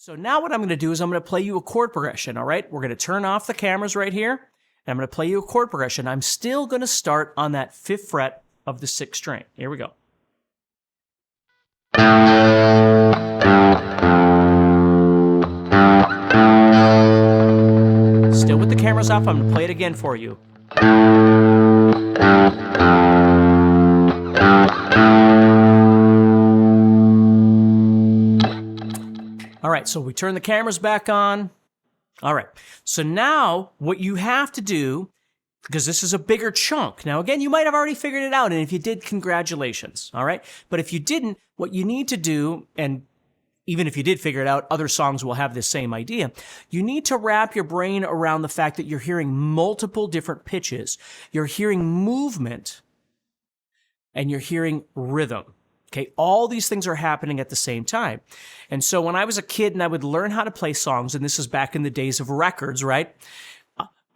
So now what I'm going to do is I'm going to play you a chord progression, all right? We're going to turn off the cameras right here, and I'm going to play you a chord progression. I'm still going to start on that 5th fret of the 6th string. Here we go. Still with the cameras off, I'm going to play it again for you. All right, so we turn the cameras back on. All right, so now what you have to do, because this is a bigger chunk. Now, again, you might have already figured it out, and if you did, congratulations, all right? But if you didn't, what you need to do, and even if you did figure it out, other songs will have this same idea. You need to wrap your brain around the fact that you're hearing multiple different pitches. You're hearing movement, and you're hearing rhythm. Okay, all these things are happening at the same time. And so when I was a kid and I would learn how to play songs, and this is back in the days of records, right?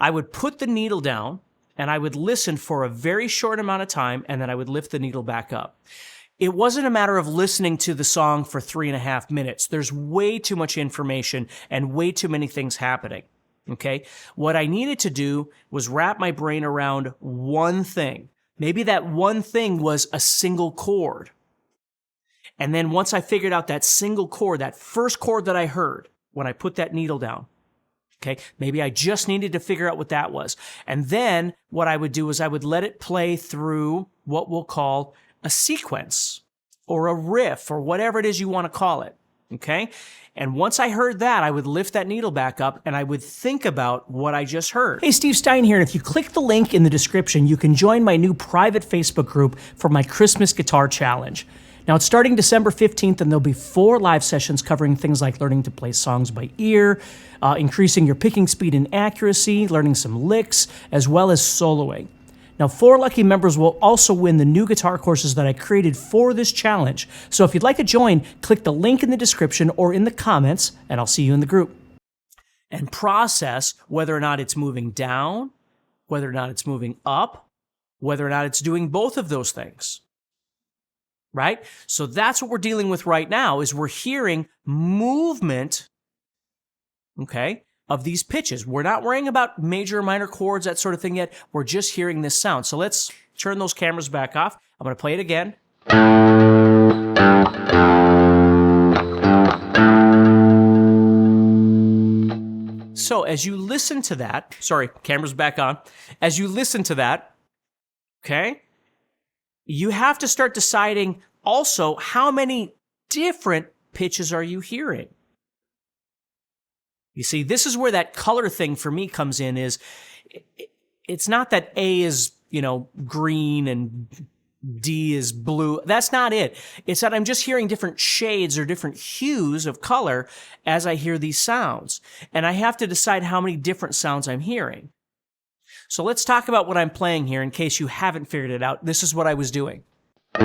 I would put the needle down and I would listen for a very short amount of time, and then I would lift the needle back up. It wasn't a matter of listening to the song for 3.5 minutes. There's way too much information and way too many things happening. Okay, what I needed to do was wrap my brain around one thing. Maybe that one thing was a single chord. And then once I figured out that single chord, that first chord that I heard when I put that needle down, okay, maybe I just needed to figure out what that was. And then what I would do is I would let it play through what we'll call a sequence or a riff or whatever it is you want to call it, okay? And once I heard that, I would lift that needle back up and I would think about what I just heard. Hey, Steve Stine here, and if you click the link in the description, you can join my new private Facebook group for my Christmas Guitar Challenge. Now, it's starting December 15th, and there'll be 4 live sessions covering things like learning to play songs by ear, increasing your picking speed and accuracy, learning some licks, as well as soloing. Now, 4 lucky members will also win the new guitar courses that I created for this challenge. So if you'd like to join, click the link in the description or in the comments, and I'll see you in the group. And process whether or not it's moving down, whether or not it's moving up, whether or not it's doing both of those things. Right? So that's what we're dealing with right now, is we're hearing movement, okay, of these pitches. We're not worrying about major or minor chords, that sort of thing yet. We're just hearing this sound. So let's turn those cameras back off. I'm going to play it again. So as you listen to that, sorry, cameras back on. As you listen to that, okay, you have to start deciding also how many different pitches are you hearing. You see, this is where that color thing for me comes in. Is it's not that A is, green and D is blue. That's not it. It's that I'm just hearing different shades or different hues of color as I hear these sounds. And I have to decide how many different sounds I'm hearing. So let's talk about what I'm playing here in case you haven't figured it out. This is what I was doing. So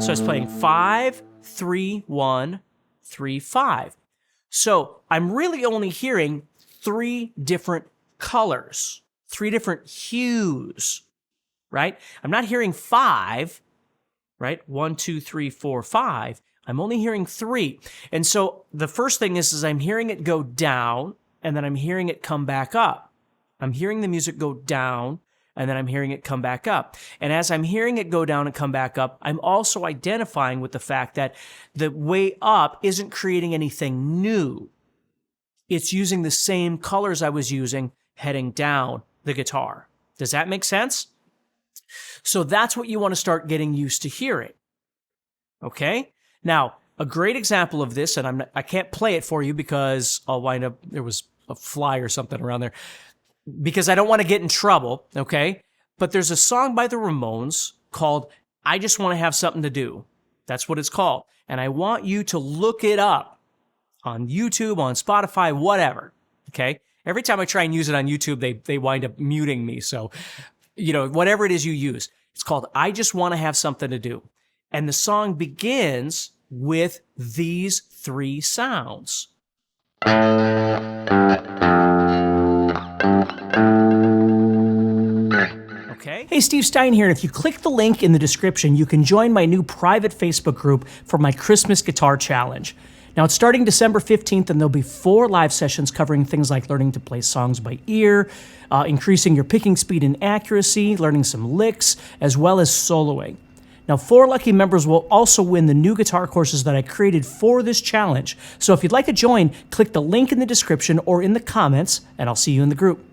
I was playing 5, 3, 1, 3, 5. So I'm really only hearing 3 different colors, 3 different hues, right? I'm not hearing 5, right? 1, 2, 3, 4, 5. I'm only hearing 3. And so the first thing is I'm hearing it go down, and then I'm hearing it come back up. I'm hearing the music go down, and then I'm hearing it come back up. And as I'm hearing it go down and come back up, I'm also identifying with the fact that the way up isn't creating anything new. It's using the same colors I was using heading down the guitar. Does that make sense? So that's what you want to start getting used to hearing. Okay? Now, a great example of this, and I can't play it for you because I'll wind up, there was a fly or something around there, because I don't want to get in trouble, okay? But there's a song by the Ramones called I Just Want to Have Something to Do. That's what it's called. And I want you to look it up on YouTube, on Spotify, whatever, okay? Every time I try and use it on YouTube, they wind up muting me. So, whatever it is you use. It's called I Just Want to Have Something to Do. And the song begins with these 3 sounds. Okay? Hey, Steve Stine here, and if you click the link in the description, you can join my new private Facebook group for my Christmas Guitar Challenge. Now, it's starting December 15th, and there'll be 4 live sessions covering things like learning to play songs by ear, increasing your picking speed and accuracy, learning some licks, as well as soloing. Now, 4 lucky members will also win the new guitar courses that I created for this challenge. So if you'd like to join, click the link in the description or in the comments, and I'll see you in the group.